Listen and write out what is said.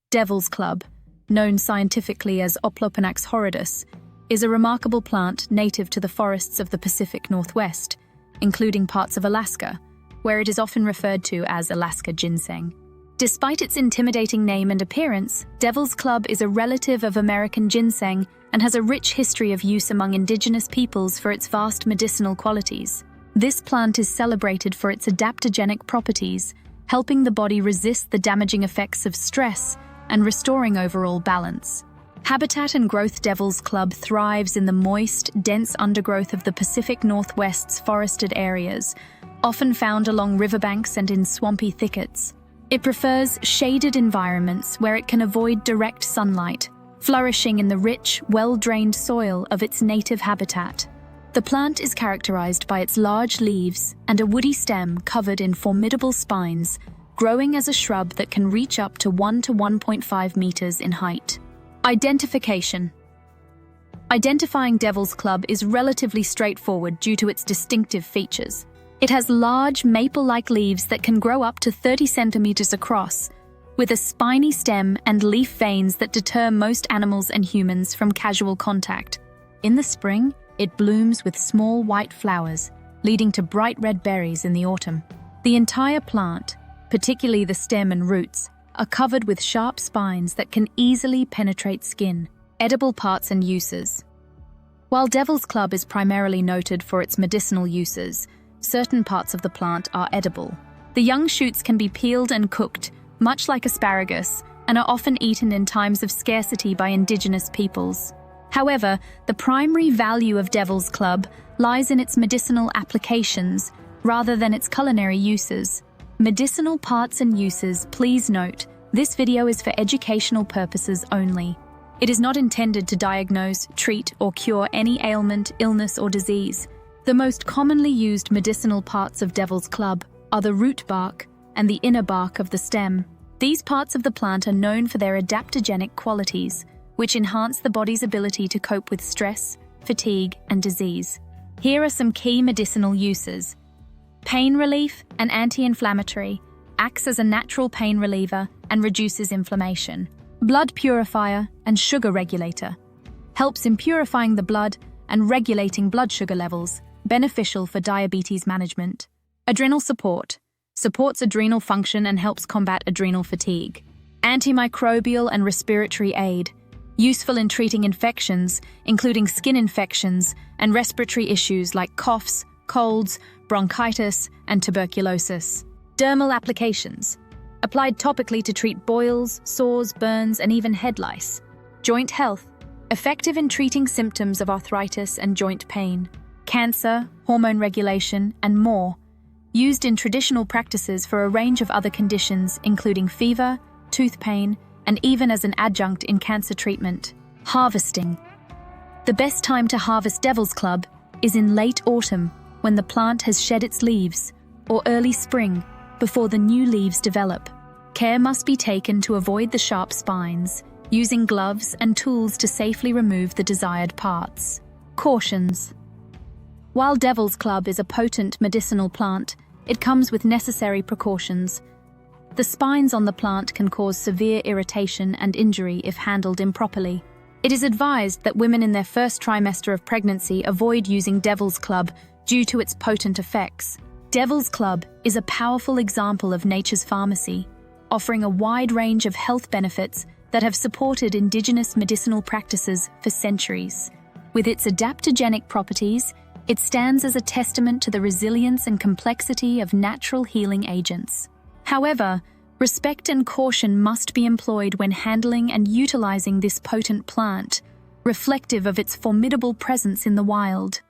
Devil's club, known scientifically as Oplopanax horridus, is a remarkable plant native to the forests of the Pacific Northwest, including parts of Alaska, where it is often referred to as Alaska ginseng. Despite its intimidating name and appearance, devil's club is a relative of American ginseng and has a rich history of use among indigenous peoples for its vast medicinal qualities. This plant is celebrated for its adaptogenic properties, helping the body resist the damaging effects of stress and restoring overall balance. Habitat and growth devil's club thrives in the moist, dense undergrowth of the Pacific Northwest's forested areas, often found along riverbanks and in swampy thickets. It prefers shaded environments where it can avoid direct sunlight, flourishing in the rich, well-drained soil of its native habitat. The plant is characterized by its large leaves and a woody stem covered in formidable spines, growing as a shrub that can reach up to 1 to 1.5 meters in height. Identification. Identifying devil's club is relatively straightforward due to its distinctive features. It has large, maple-like leaves that can grow up to 30 centimeters across, with a spiny stem and leaf veins that deter most animals and humans from casual contact. In the spring, it blooms with small white flowers, leading to bright red berries in the autumn. The entire plant, particularly the stem and roots, are covered with sharp spines that can easily penetrate skin. Edible parts and uses. While devil's club is primarily noted for its medicinal uses, certain parts of the plant are edible. The young shoots can be peeled and cooked, much like asparagus, and are often eaten in times of scarcity by indigenous peoples. However, the primary value of devil's club lies in its medicinal applications rather than its culinary uses. Medicinal parts and uses, please note, this video is for educational purposes only. It is not intended to diagnose, treat, or cure any ailment, illness, or disease. The most commonly used medicinal parts of devil's club are the root bark and the inner bark of the stem. These parts of the plant are known for their adaptogenic qualities, which enhance the body's ability to cope with stress, fatigue, and disease. Here are some key medicinal uses. Pain relief and anti-inflammatory, acts as a natural pain reliever and reduces inflammation. Blood purifier and sugar regulator, helps in purifying the blood and regulating blood sugar levels, beneficial for diabetes management. Adrenal support, supports adrenal function and helps combat adrenal fatigue. Antimicrobial and respiratory aid, useful in treating infections, including skin infections and respiratory issues like coughs, colds, bronchitis, and tuberculosis. Dermal applications, applied topically to treat boils, sores, burns, and even head lice. Joint health, effective in treating symptoms of arthritis and joint pain. Cancer, hormone regulation, and more. Used in traditional practices for a range of other conditions, including fever, tooth pain, and even as an adjunct in cancer treatment. Harvesting. The best time to harvest devil's club is in late autumn, when the plant has shed its leaves, or early spring, before the new leaves develop. Care must be taken to avoid the sharp spines, using gloves and tools to safely remove the desired parts. Cautions. While devil's club is a potent medicinal plant, it comes with necessary precautions. The spines on the plant can cause severe irritation and injury if handled improperly. It is advised that women in their first trimester of pregnancy avoid using devil's club due to its potent effects. Devil's club is a powerful example of nature's pharmacy, offering a wide range of health benefits that have supported indigenous medicinal practices for centuries. With its adaptogenic properties, it stands as a testament to the resilience and complexity of natural healing agents. However, respect and caution must be employed when handling and utilizing this potent plant, reflective of its formidable presence in the wild.